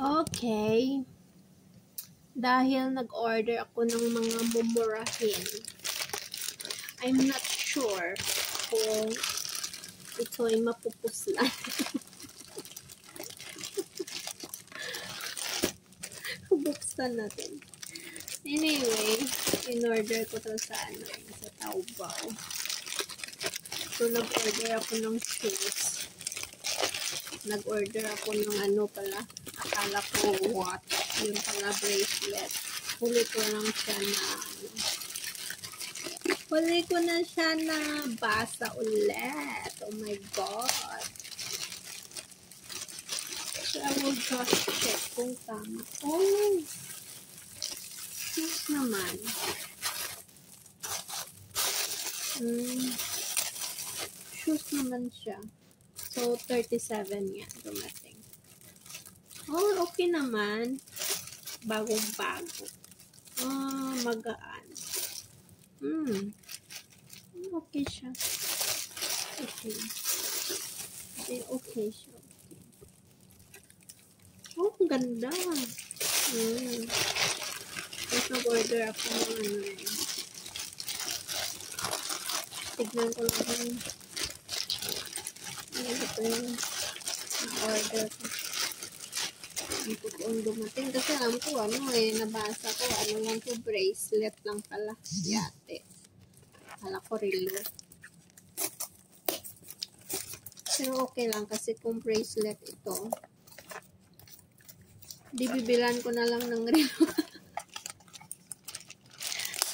Okay. Dahil nag-order ako ng mga mumurahin, I'm not sure kung ito ay mapupuslan. Buksan natin. Anyway, in-order ko to sa sa Taobao. So, nag-order ako ng shoes. Nag-order ako ng pala. Akala ko what? Yung pala bracelet. Huli ko na siya na basa ulit. Oh my God. So, I will just check kung tama. Oh! Shoes naman. Shoes naman siya. So, 37 yan. Dumating. Oh, okay naman. Bagong-bago. Magaan. Okay siya. Okay siya. Oh, ang ganda. Tapos nag-order ako ng tignan ko lang ito yung order ko. Ito ko ang dumating. Kasi alam ko, nabasa ko, lang to, bracelet lang pala. Yate. Hala ko, relo. Pero okay lang kasi kung bracelet ito, di bibilan ko na lang ng relo.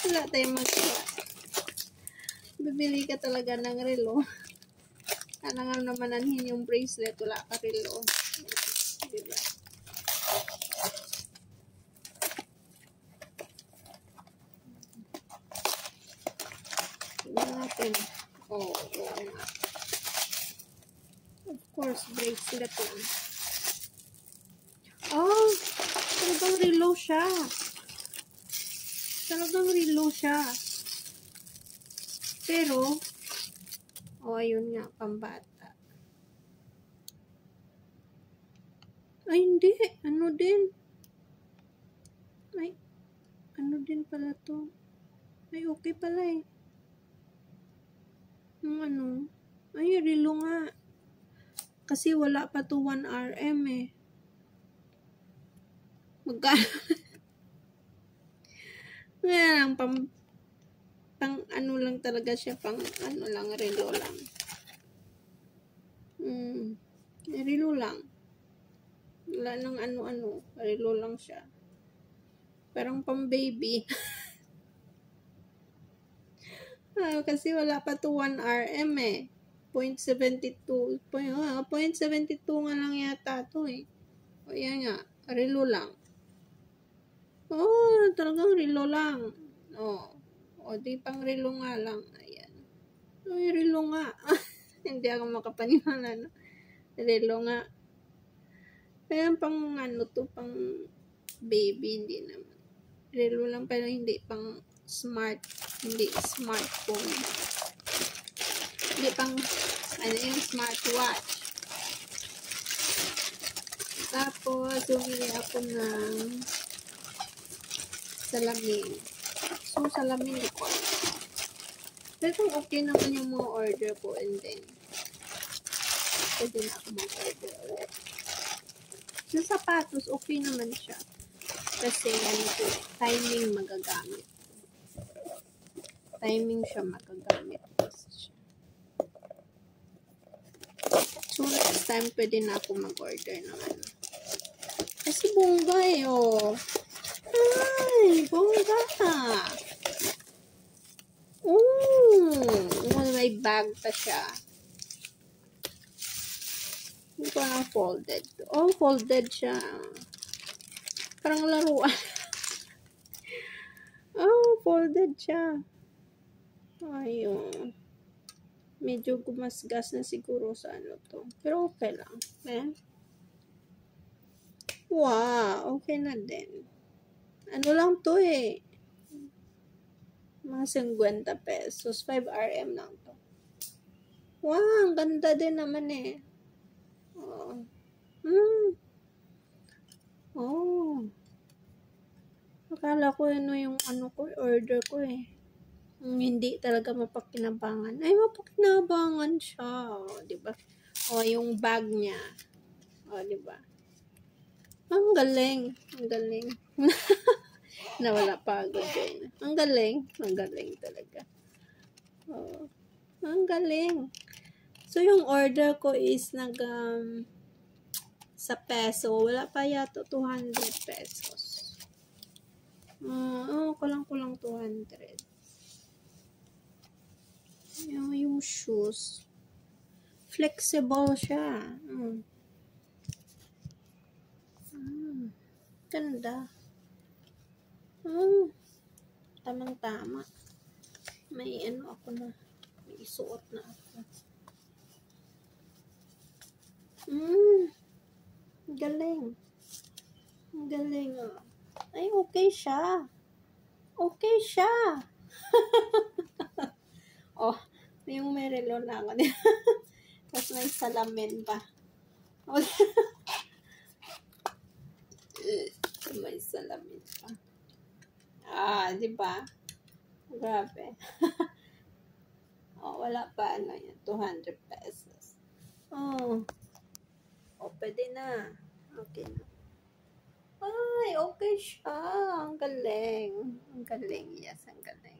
Wala tayong magkala. Bibili ka talaga ng relo. Kailangan naman anhin yung bracelet, wala ka relo. Diba? Tignan natin. Oo nga. Of course, bracelet lang. Oh, talagang relo siya. Pero, ayun nga, pambata. Ay, hindi. Ano din pala to. Ay, okay pala eh. Ay, relo nga. Kasi wala pa to 1 RM eh. Magkano? Ngayon, pang lang talaga siya, relo lang. Relo lang. Wala nang relo lang siya. Parang pang baby. Kasi wala pa to 1 RM eh. 0.72 nga lang yata to eh. O yan nga, relo lang. Oh, talagang relo lang. O di pang relo nga lang. Ayan. Ay, relo nga. Hindi ako makapaniwala na. Relo nga. Kaya pang pang baby, hindi naman. Relo lang pero hindi pang hindi smartphone. Hindi pang yung smartwatch. Tapos, bumili ako ng salamin. So, salamin ko. Pero kung okay naman yung mga order ko, and then, pwede na ako mag-order ulit. Yung sapatos, okay naman siya. Kasi, timing magagamit. Timing siya magagamit. So, next time, pwede na ako mag-order ng Kasi bongga eh, oh. Ay, bongga. May bag pa siya. Hindi ko na folded. Oh, folded siya. Parang laruan. Folded siya. Ayun. Medyo gumasgas na siguro sa to. Pero okay lang. Wow, okay na din. Lang to eh. Mga 50 pesos. 5 RM lang to. Wow, ang ganda din naman eh. Akala ko ano yung order ko eh. Hindi talaga mapakinabangan. Ay, mapakinabangan siya. O, diba? O, yung bag niya. O, diba? Ang galing. Ang galing. Nawala pa agad dyan. Ang galing. Ang galing talaga. O, ang galing. So, yung order ko is sa peso. Wala pa yata 200 pesos. Kulang 200. Yung shoes. Flexible siya. Ganda. Tamang-tama. May ako na. May isuot na ako. Galing. Galing. Ay, okay siya. Okay siya. Oh, yung may relo na ako. Tapos may salamin pa. May salamin pa. Di ba? Grabe. Wala pa yan. 200 pesos. Pwede na. Okay na. Ay, okay siya. Ang galing. Ang galing. Yes, ang galing.